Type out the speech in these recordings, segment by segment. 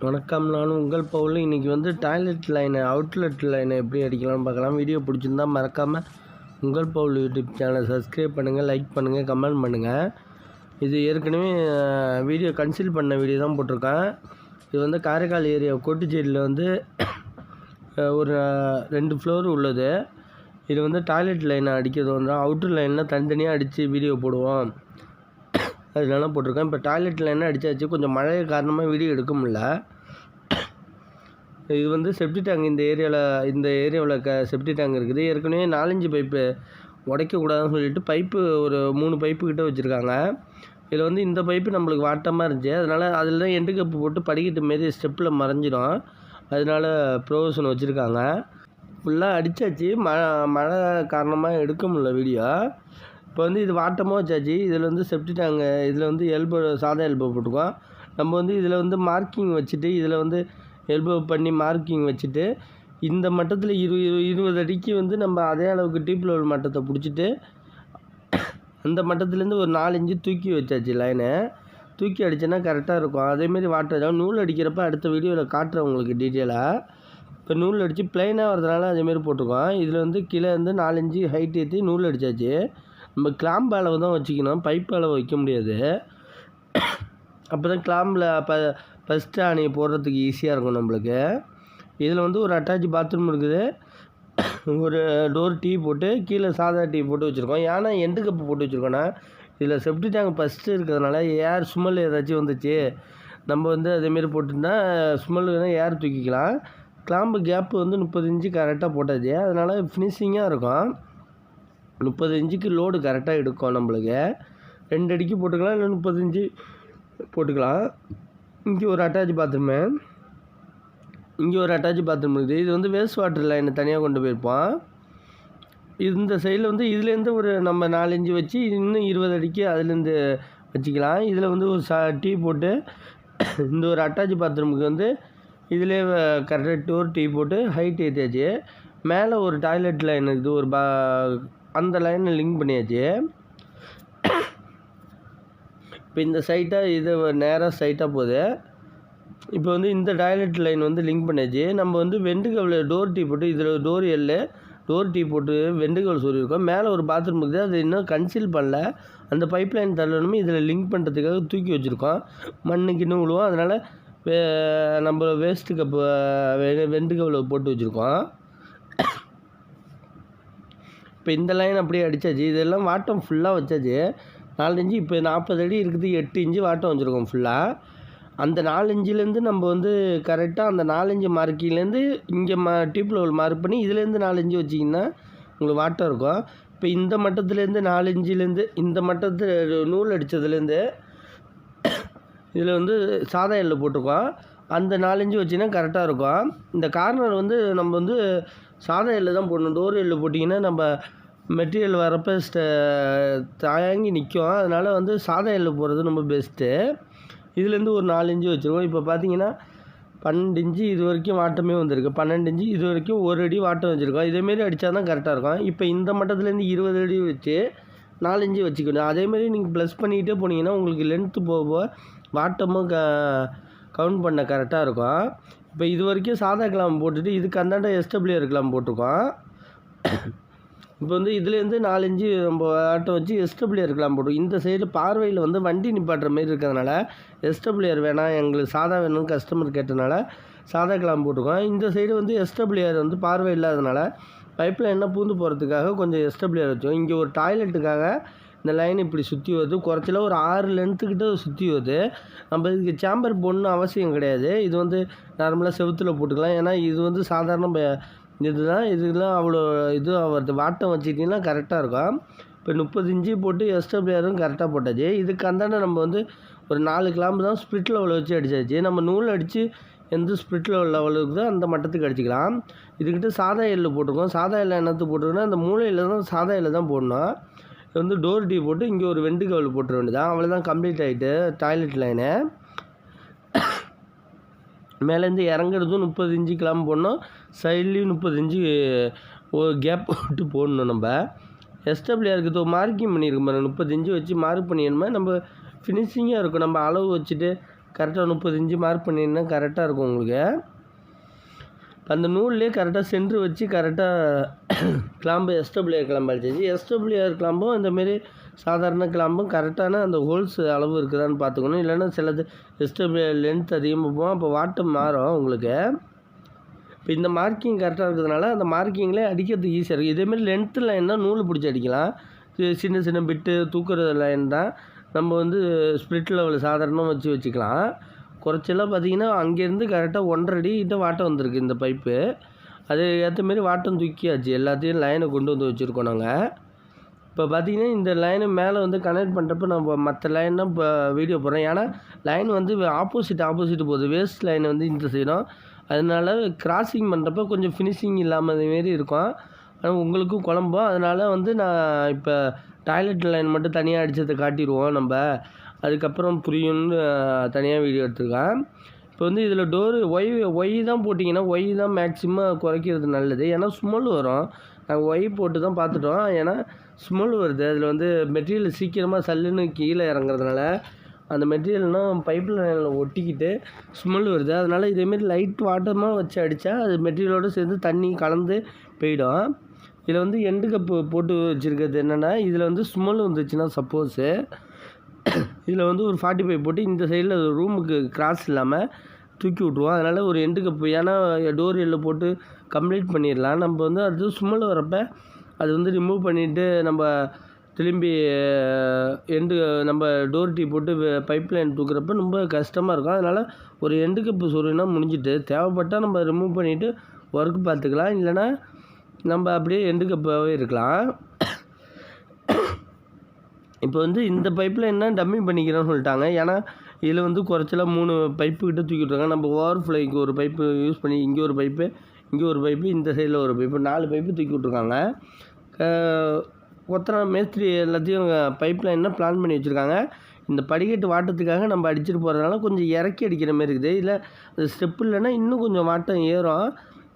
வணக்கம், நான் உங்கள் பவுல். இன்றைக்கி வந்து டாய்லெட் லைனை அவுட்லெட் லைனை எப்படி அடிக்கலாம்னு பார்க்கலாம். வீடியோ பிடிச்சிருந்தால் மறக்காமல் உங்கள் பவுல் யூடியூப் சேனலை சப்ஸ்கிரைப் பண்ணுங்கள், லைக் பண்ணுங்கள், கமெண்ட் பண்ணுங்கள். இது ஏற்கனவே வீடியோ கன்சீல் பண்ண வீடியோ தான் போட்டிருக்கேன். இது வந்து காரைக்கால் ஏரியா கோட்டுச்சேரியில் வந்து ஒரு 2 ஃப்ளோர் உள்ளது. இது வந்து டாய்லெட் லைனை அடிக்கிறது வந்து அவுட்டர் லைனில் தனித்தனியாக அடித்து வீடியோ போடுவோம், அதனால போட்டிருக்கேன். இப்போ டாய்லெட் லைனை அடித்தாச்சு. கொஞ்சம் மழை காரணமாக வீடியோ எடுக்க முடியல. இது வந்து செப்டி டேங்க் இந்த ஏரியாவில் செப்டி டேங்க் இருக்குது. ஏற்கனவே 4-5 பைப்பு உடைக்கக்கூடாதுன்னு சொல்லிட்டு பைப்பு ஒரு 3 பைப்பு கிட்ட வச்சுருக்காங்க. இதில் வந்து இந்த பைப்பு நம்மளுக்கு வாட்டமாக இருந்துச்சு. அதனால் அதில் தான் எண்டு கப்பு போட்டு படிக்கட்டு மாரி ஸ்டெப்பில் மறைஞ்சிடும். அதனால் ப்ரொவிஷன் வச்சுருக்காங்க. ஃபுல்லாக அடித்தாச்சு. மழை காரணமாக எடுக்க முடியல வீடியோ. இப்போ வந்து இது வாட்டமாக வச்சாச்சு. இதில் வந்து செப்டி டேங்கு, இதில் வந்து சாதா எல்போ போட்டுக்குவோம். நம்ம வந்து இதில் வந்து மார்க்கிங் வச்சுட்டு, இதில் வந்து எல்போ பண்ணி மார்க்கிங் வச்சுட்டு, இந்த மட்டத்தில் 20 அடிக்கு வந்து நம்ம அதே அளவுக்கு டீப் லெவல் மட்டத்தை பிடிச்சிட்டு அந்த மட்டத்துலேருந்து ஒரு 4 இன்ச்சு தூக்கி வச்சாச்சு. லைனை தூக்கி அடித்தோன்னா கரெக்டாக இருக்கும். அதேமாரி வாட்டர் நூல் அடிக்கிறப்ப அடுத்த வீடியோவில் காட்டுறேன் உங்களுக்கு டீட்டெயிலாக. இப்போ நூல் அடித்து ப்ளைனாக வரதுனால அதேமாரி போட்டிருக்கோம். இதில் வந்து கீழே வந்து 4 இன்ச்சு ஹைட் ஏற்றி நூல் அடித்தாச்சு. நம்ம கிளாம்பு அளவு தான் வச்சுக்கணும், பைப்பு அளவு வைக்க முடியாது. அப்போ தான் கிளாம்பில் ஃபஸ்ட்டு ஆணியை போடுறதுக்கு ஈஸியாக இருக்கும் நம்மளுக்கு. இதில் வந்து ஒரு அட்டாச் பாத்ரூம் இருக்குது. ஒரு டோர் டீ போட்டு கீழே சாதா டீ போட்டு வச்சுருக்கோம். ஏன்னா எண்டு கப்பு போட்டு வச்சுருக்கோன்னா இதில் செப்டி டேங்க் ஃபஸ்ட்டு இருக்கிறதுனால ஏர் ஸ்மெல் ஏதாச்சும் வந்துச்சு, நம்ம வந்து அதேமாரி போட்டுருந்தா ஸ்மெல்லுனா ஏர் தூக்கிக்கலாம். கிளாம்பு கேப்பு வந்து 30 இன்ச்சு கரெக்டாக போட்டாச்சு. அதனால் ஃபினிஷிங்காக இருக்கும். 30 இன்ச்சுக்கு லோடு கரெக்டாக எடுக்கும் நம்மளுக்கு. 2 அடிக்கு போட்டுக்கலாம், இல்லை 30 இன்ச்சு போட்டுக்கலாம். இங்கே ஒரு அட்டாச் பாத்ரூமு, இங்கே ஒரு அட்டாச் பாத்ரூம் இருக்குது. இது வந்து வேஸ்ட் வாட்டர் லைனை தனியாக கொண்டு போயிருப்போம். இந்த சைடில் வந்து இதுலேருந்து ஒரு நம்ம 4 இன்ச்சு வச்சு இன்னும் 20 அடிக்கு அதுலேருந்து வச்சுக்கலாம். இதில் வந்து ஒரு டீ போட்டு இந்த ஒரு அட்டாச் பாத்ரூமுக்கு வந்து இதிலே கரெக்டாக டோர் டீ போட்டு ஹைட் ஏற்றியாச்சு. மேலே ஒரு டாய்லெட் லைன் இருக்குது, ஒரு அந்த லைனை லிங்க் பண்ணியாச்சு. இப்போ இந்த சைட்டாக இது நேராக சைட்டாக போகுது. இப்போ வந்து இந்த டாய்லெட் லைன் வந்து லிங்க் பண்ணியாச்சு. நம்ம வந்து வெண்டுகவல் டோர் டீ போட்டு இதில் டோர் டீ போட்டு வெண்டுகவல் சொல்லியிருக்கோம். மேலே ஒரு பாத்ரூம் இருக்குது, அது இன்னும் கன்சீல் பண்ணல. அந்த பைப் லைன் தள்ளணுமே இதில் லிங்க் பண்ணுறதுக்காக தூக்கி வச்சுருக்கோம். மண்ணுக்கு இன்னும் விழுவோம், அதனால் நம்ம வேஸ்ட்டு கப்பு வெண்டுகவல் போட்டு வச்சுருக்கோம். இப்போ இந்த லைன் அப்படியே அடித்தாச்சு. இதெல்லாம் வாட்டம் ஃபுல்லாக வச்சாச்சு. 4 இன்ச்சு இப்போ 40 அடி இருக்குது, 8 இன்ச்சு வாட்டம் வச்சுருக்கோம் ஃபுல்லாக. அந்த 4 இன்ச்சிலேருந்து நம்ம வந்து கரெக்டாக அந்த 4 இன்ச்சு மார்க்கிலேருந்து இங்கே டீப் லெவல் மார்க் பண்ணி இதுலேருந்து 4 இன்ச்சு வச்சிங்கன்னா உங்களுக்கு வாட்டம் இருக்கும். இப்போ இந்த மட்டத்துலேருந்து 4 இன்ச்சிலேருந்து இந்த மட்டத்து நூல் அடித்ததுலேருந்து இதில் வந்து சாதா எல்லை போட்டிருக்கோம். அந்த 4 இன்ச்சு வச்சிங்கன்னா கரெக்டாக இருக்கும். இந்த கார்னர் வந்து நம்ம வந்து சாதா எல்லை தான் போடணும். டோர் எல்லை போட்டிங்கன்னா நம்ம மெட்டீரியல் வரப்போ தாங்கி நிற்கும். அதனால் வந்து சாதா எல்லை போடுறது ரொம்ப பெஸ்ட்டு. இதுலேருந்து ஒரு 4 இன்ச்சு வச்சுருக்கோம். இப்போ பார்த்தீங்கன்னா 12 இன்ச்சு இது வரைக்கும் வாட்டமே வந்திருக்கு. 12 இன்ச்சு இது வரைக்கும் 1 அடி வாட்டம் வச்சுருக்கோம். இதேமாரி அடித்தா தான் கரெக்டாக இருக்கும். இப்போ இந்த மட்டத்துலேருந்து 20 அடி வச்சு 4 இன்ச்சு வச்சுக்கணும். அதேமாரி நீங்கள் ப்ளஸ் பண்ணிக்கிட்டே போனீங்கன்னா உங்களுக்கு லென்த்து போக வாட்டமும் கவுண்ட் பண்ண கரெக்டாக இருக்கும். இப்போ இது வரைக்கும் சாதா கிளாம் போட்டுட்டு இதுக்கு அந்தாண்ட எஸ்டபிள்யூஆர் கிளாம் போட்டிருக்கோம். இப்போ வந்து இதுலேருந்து 4 இன்ச்சு நம்ம வாட்டம் வச்சு எஸ்டபிள்யூஆர் கிளாம் போட்டுருக்கோம். இந்த சைடு பார்வையில் வந்து வண்டி நிப்பாட்டுற மாரி இருக்கிறதுனால எஸ்டபிள்யூஆர் வேணாம், எங்களுக்கு சாதா வேணும்னு கஸ்டமர் கேட்டனால சாதா கிளாம் போட்டிருக்கோம். இந்த சைடு வந்து எஸ்டபிள்யூஆர் வந்து பார்வை இல்லாதனால பைப்பில் என்ன பூந்து போகிறதுக்காக கொஞ்சம் எஸ்டபிள்யூஆர் வச்சோம். இங்கே ஒரு டாய்லெட்டுக்காக இந்த லைன் இப்படி சுற்றி வருது. குறைச்சல ஒரு 6 லென்த்துக்கிட்ட சுற்றி வருது. நம்ம இதுக்கு சேம்பர் போடணும்னு அவசியம் கிடையாது. இது வந்து நார்மலாக செவுத்தில் போட்டுக்கலாம். ஏன்னா இது வந்து சாதாரண இதுலாம் அவ்வளோ இது வருது. வாட்டம் வச்சுக்கிட்டிங்கன்னா கரெக்டாக இருக்கும். இப்போ 30 இன்ச்சு போட்டு எஸ்டபிள்யூஆரும் கரெக்டாக போட்டாச்சு. இதுக்கு அந்தாண்ட நம்ம வந்து ஒரு 4 கிளாம்பு தான் ஸ்ப்ரிட் லெவலில் வச்சு அடித்தாச்சு. நம்ம நூல் அடித்து எந்த ஸ்ப்ரிட் லெவல் இருக்குதோ அந்த மட்டத்துக்கு அடிச்சிக்கலாம். இதுக்கிட்ட சாதா எல்லை போட்டிருக்கோம். சாதா எல்லை என்னத்து போட்டிருக்கோன்னா அந்த மூலையில் தான் சாதா எல்லை தான் போடணும். இது வந்து டோர் டீ போட்டு இங்கே ஒரு வெண்டுகவல் போட்டுற வேண்டியதான். அவ்வளோதான், கம்ப்ளீட் ஆகிட்டு டாய்லெட் லைனு. மேலேருந்து இறங்குறதும் 30 இன்ச்சு கிளாம்பு போடணும். சைட்லேயும் 30 இன்ச்சு ஒரு கேப் விட்டு போடணும். நம்ம எஸ்டபிள்யூஆருக்கு மார்க்கிங் பண்ணியிருக்கோம் பாருங்கள். 30 இன்ச்சு வச்சு மார்க் பண்ணிடணுமா நம்ம ஃபினிஷிங்காக இருக்கும். நம்ம அளவு வச்சுட்டு கரெக்டாக 30 இன்ச்சு மார்க் பண்ணிங்கன்னா கரெக்டாக இருக்கும் உங்களுக்கு. அந்த நூல்லே கரெக்டாக சென்ட்ரு வச்சு கரெக்டாக கிளாம்பு எஸ்டபிள்யூஆர் கிளாம்பு அடிச்சாச்சு. எஸ்டபிள்யூஆர் கிளாம்பும் இந்தமாரி சாதாரண கிளாம்பும் கரெக்டான அந்த ஹோல்ஸ் அளவு இருக்குதான்னு பார்த்துக்கணும். இல்லைன்னா சிலது எஸ்டபிள்யூஆர் லென்த் அதிகமாக போகும், அப்போ வாட்டம் மாறும் உங்களுக்கு. இப்போ இந்த மார்க்கிங் கரெக்டாக இருக்கிறதுனால அந்த மார்க்கிங்லேயே அடிக்கிறதுக்கு ஈஸியாக இருக்குது. இதேமாரி லென்த்து லைன் தான் நூல் பிடிச்சி அடிக்கலாம். சின்ன சின்ன பிட்டு தூக்குற லைன் தான் நம்ம வந்து ஸ்ப்ளிட் லெவல் சாதாரணமாக வச்சுக்கலாம். குறைச்செல்லாம் பார்த்திங்கன்னா அங்கேருந்து கரெக்டாக 1.5 அடி கிட்ட வாட்டம் வந்திருக்கு இந்த பைப்பு. அது ஏற்ற மாரி வாட்டம் தூக்கியாச்சு, எல்லாத்தையும் லைனை கொண்டு வந்து வச்சுருக்கோம் நாங்கள். இப்போ பார்த்திங்கன்னா இந்த லைனை மேலே வந்து கனெக்ட் பண்ணுறப்ப நம்ம மற்ற லைன் தான் இப்போ வீடியோ போடுறோம். ஏன்னா லைன் வந்து ஆப்போசிட் போகுது, வேஸ்ட் லைன் வந்து இந்த சைடும். அதனால கிராசிங் பண்ணுறப்ப கொஞ்சம் ஃபினிஷிங் இல்லாமல் இதுமாரி இருக்கும். ஆனால் உங்களுக்கும் குழம்பும். அதனால் வந்து நான் இப்போ டாய்லெட் லைன் மட்டும் தனியாக அடித்ததை காட்டிடுவோம் நம்ம, அதுக்கப்புறம் புரியும்னு தனியாக வீடியோ எடுத்துருக்கேன். இப்போ வந்து இதில் டோரு ஒய் தான் போட்டிங்கன்னா ஒய் தான் மேக்ஸிமம் குறைக்கிறது நல்லது. ஏன்னா ஸ்மெல் வரும். நாங்கள் ஒய் போட்டு தான் பார்த்துட்டோம். ஏன்னா ஸ்மெல் வருது, அதில் வந்து மெட்டீரியல் சீக்கிரமாக சல்லுன்னு கீழே இறங்குறதுனால அந்த மெட்டீரியல்னால் பைப் லைனில் ஒட்டிக்கிட்டு ஸ்மெல் வருது. அதனால் இதேமாரி லைட் வாட்டமாக வச்சு அடித்தா அது மெட்டீரியலோடு சேர்ந்து தண்ணி கலந்து போயிடும். இதில் வந்து எண்டு கப்பு போட்டு வச்சுருக்கிறது என்னென்னா, இதில் வந்து ஸ்மெல் வந்துச்சுன்னா சப்போஸு இதில் வந்து ஒரு 45 போட்டு இந்த சைடில் ரூமுக்கு கிராஸ் இல்லாமல் தூக்கி விட்ருவோம். அதனால் ஒரு எண்டு கப்பு, ஏன்னா டோர் எல்லை போட்டு கம்ப்ளீட் பண்ணிடலாம். நம்ம வந்து அது ஸ்மெல் வரப்போ அது வந்து ரிமூவ் பண்ணிவிட்டு நம்ம திரும்பி நம்ம டோர் டீ போட்டு பைப் லைன் தூக்குறப்ப ரொம்ப கஷ்டமாக இருக்கும். அதனால் ஒரு எண்டு கப்பு சொருவினா முடிஞ்சிட்டு, தேவைப்பட்டால் நம்ம ரிமூவ் பண்ணிவிட்டு ஒர்க் பார்த்துக்கலாம். இல்லைனா நம்ம அப்படியே எண்டு கப்பாகவே இருக்கலாம். இப்போ வந்து இந்த பைப்பில் என்ன டம்மி பண்ணிக்கிறோன்னு சொல்லிட்டாங்க. ஏன்னா இதில் வந்து குறைச்சலாக 3 பைப்பு கிட்ட தூக்கிட்டுருக்காங்க. நம்ம ஓவர்ஃப்ளோக்கு ஒரு பைப்பு யூஸ் பண்ணி இங்கே ஒரு பைப்பு, இங்கே ஒரு பைப்பு, இந்த சைடில் ஒரு பைப்பு, 4 பைப்பு தூக்கி விட்ருக்காங்க. கொத்தனா மேஸ்திரி எல்லாத்தையும் பைப் லைன்னா பிளான் பண்ணி வச்சுருக்காங்க. இந்த படிக்கட்டு வாட்டத்துக்காக நம்ம அடிச்சுட்டு போகிறதுனால கொஞ்சம் இறக்கி அடிக்கிற மாதிரி இருக்குது. இல்லை அது ஸ்டெப் இல்லைன்னா இன்னும் கொஞ்சம் வாட்டம் ஏறும்.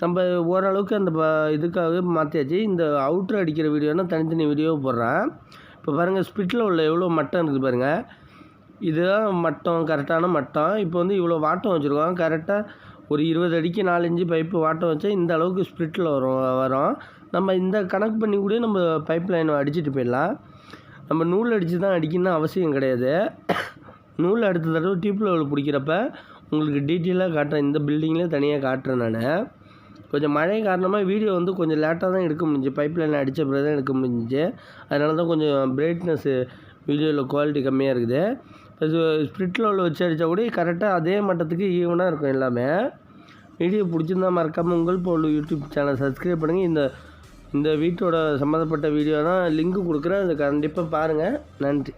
நம்ம ஓரளவுக்கு அந்த இதுக்காகவே மாற்றியாச்சு. இந்த அவுட்ரு அடிக்கிற வீடியோனா தனித்தனி வீடியோ போடுறேன். இப்போ பாருங்கள் ஸ்பிட்டில் உள்ள எவ்வளோ மட்டம் இருக்குது பாருங்கள். இதுதான் மட்டம், கரெக்டான மட்டம். இப்போ வந்து இவ்வளோ வாட்டம் வச்சுருக்கோம். கரெக்டாக ஒரு 20 அடிக்கு 4 இன்ச்சு பைப்பு வாட்டம் வச்சா இந்த அளவுக்கு ஸ்பிட்டில் வரும். நம்ம இந்த கணக்கு பண்ணி கூட நம்ம பைப் லைனை அடிச்சுட்டு போயிடலாம். நம்ம நூல் அடித்து தான் அடிக்கணும்னு அவசியம் கிடையாது. நூல் அடுத்த தடவை டியூப் லெவல் பிடிக்கிறப்ப உங்களுக்கு டீட்டெயிலாக காட்டுறேன். இந்த பில்டிங்லேயே தனியாக காட்டுறேன் நான். கொஞ்சம் மழை காரணமாக வீடியோ வந்து கொஞ்சம் லேட்டாக தான் எடுக்க முடிஞ்சு, பைப் லைனில் அடித்த பிறகு தான் எடுக்க முடிஞ்சிச்சு. அதனால தான் கொஞ்சம் பிரைட்னஸ்ஸு வீடியோவில் குவாலிட்டி கம்மியாக இருக்குது. இப்போ ஸ்ப்ளிட் லெவலில் வச்சு அடித்தா கூட கரெக்டாக அதே மட்டத்துக்கு ஈவனாக இருக்கும் எல்லாமே. வீடியோ பிடிச்சிருந்தால் மறக்காமல் உங்கள் போல் யூடியூப் சேனல் சப்ஸ்கிரைப் பண்ணுங்கள். இந்த வீட்டோட சம்மந்தப்பட்ட வீடியோ தான் லிங்க்கு கொடுக்குறேன், அதை கண்டிப்பாக பாருங்கள். நன்றி.